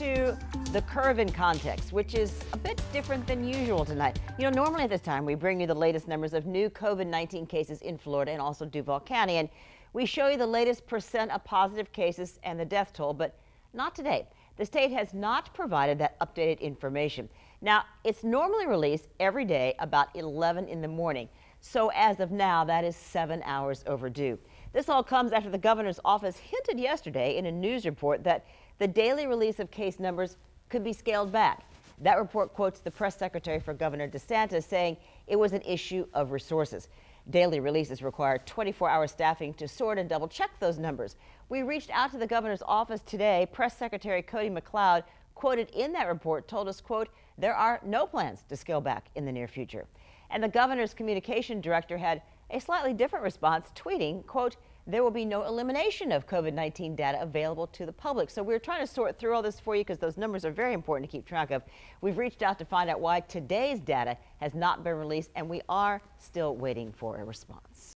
to the curve in context, which is a bit different than usual tonight. You know, normally at this time, we bring you the latest numbers of new COVID-19 cases in Florida and also Duval County, and we show you the latest percent of positive cases and the death toll, but not today. The state has not provided that updated information. Now, it's normally released every day about 11 in the morning. So as of now, that is 7 hours overdue. This all comes after the governor's office hinted yesterday in a news report that the daily release of case numbers could be scaled back. That report quotes the press secretary for Governor DeSantis saying it was an issue of resources. Daily releases require 24-hour staffing to sort and double-check those numbers. We reached out to the governor's office today. Press Secretary Cody McLeod, quoted in that report, told us, quote, there are no plans to scale back in the near future. And the governor's communication director had a slightly different response, tweeting, quote, there will be no elimination of COVID-19 data available to the public. So we're trying to sort through all this for you because those numbers are very important to keep track of. We've reached out to find out why today's data has not been released, and we are still waiting for a response.